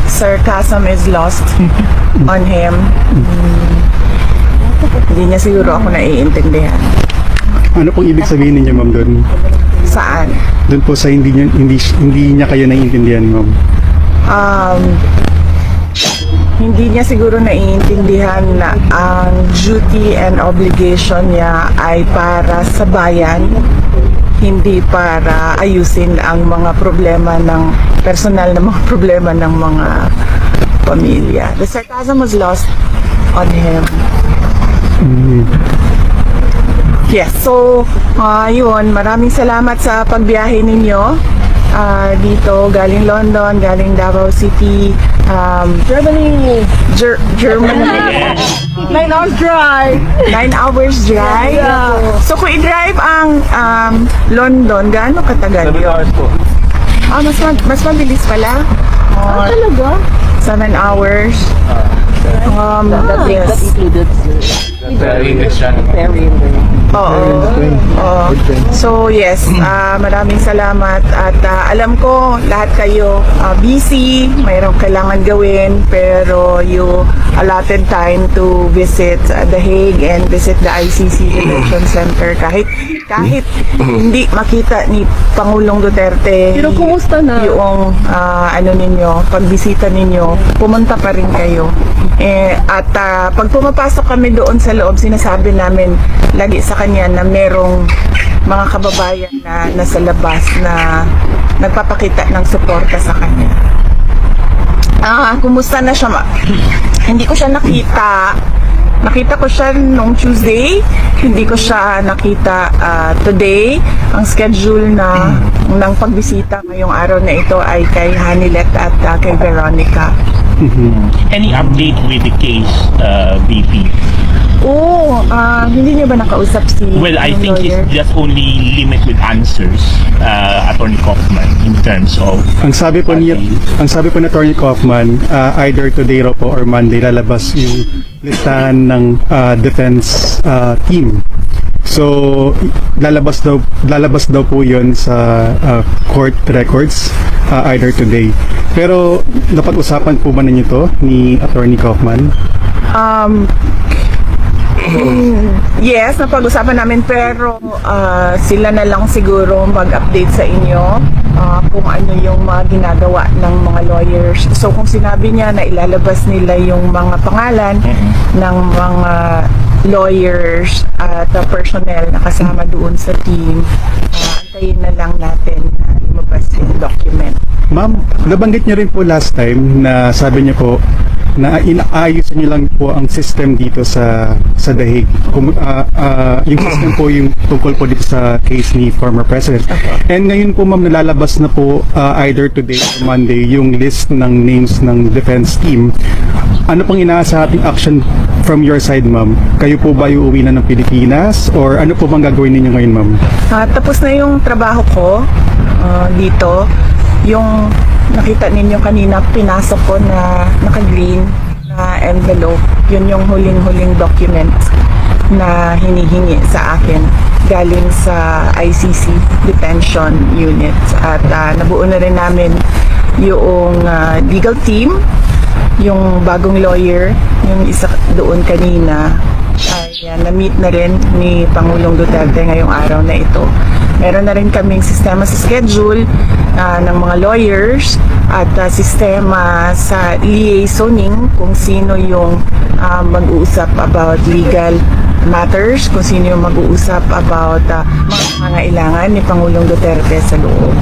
Sarcasm is lost on him. Hindi niya siguro ako naiintindihan. Ano pong ibig sabihin ninyo, ma'am, doon? Saan? Doon po sa hindi niya kayo naiintindihan, ma'am. Hindi niya siguro naiintindihan na ang duty and obligation niya ay para sa bayan, hindi para ayusin ang mga problema ng personal na mga problema ng mga pamilya. The sarcasm was lost on him. Yes, so yun, maraming salamat sa pagbiyahe ninyo dito, galing London, galing Davao City, Germany. Germany. 9 hours drive. 9 hours drive? Yeah. So kung i-drive ang London, gaano katagal? 7 hours po. Mas mabilis pala? Talaga? 7 hours. Yes. That included Very interesting. Oo. Oo. So yes, maraming salamat at alam ko lahat kayo busy, mayroong kailangan gawin, pero you allotted time to visit The Hague and visit the ICC Detention Center kahit hindi makita ni Pangulong Duterte. Pero kumusta na? Yung pagbisita ninyo, pumunta pa rin kayo. At pag pumapasok kami doon sa loob, sinasabi namin lagi sa kanya na merong mga kababayan na nasa labas na nagpapakita ng suporta sa kanya. Kumusta na siya? Hindi ko siya nakita. Nakita ko siya nung Tuesday. Hindi ko siya nakita today. Ang schedule ng pagbisita ngayong araw na ito ay kay Hanilet at kay Veronica. Any update with the case, VP? Hindi niyo ba nakausap si Well, I think lawyer? it's just only limit with answers, Attorney Kaufman, in terms of... Ang sabi po ni Attorney Kaufman, either today raw po or Monday lalabas yung listahan ng defense team. So lalabas daw po 'yon sa court records either today. Pero napag-usapan po ba ninyo to ni Attorney Kaufman? Yes, napag-usapan namin, pero sila na lang siguro mag-update sa inyo kung ano yung mga ginagawa ng mga lawyers. So kung sinabi niya na ilalabas nila yung mga pangalan ng mga lawyers at personnel na kasama doon sa team, antayin na lang natin na lumabas yung document. Ma'am, nabanggit niyo rin po last time na sabi niyo po na inaayos niyo lang po ang system dito sa The Hague. Yung system po yung tungkol po dito sa case ni former President. And ngayon po, ma'am, nalalabas na po either today or Monday yung list ng names ng defense team. Ano pang inaasahan ating action from your side, ma'am? Kayo po ba uuwi na ng Pilipinas or ano po bang gagawin ninyo ngayon, ma'am? Tapos na yung trabaho ko dito. Yung nakita ninyo kanina, pinasok ko na naka-green na envelope. Yun yung huling-huling document na hinihingi sa akin galing sa ICC Detention Unit. At nabuo na rin namin yung legal team, yung bagong lawyer, yung isa doon kanina ay na-meet na rin ni Pangulong Duterte ngayong araw na ito. Meron na rin kaming sistema sa schedule ng mga lawyers at sistema sa liaisoning kung sino yung mag-uusap about legal matters, kung sino yung mag-uusap about mga pangangailangan ni Pangulong Duterte sa loob.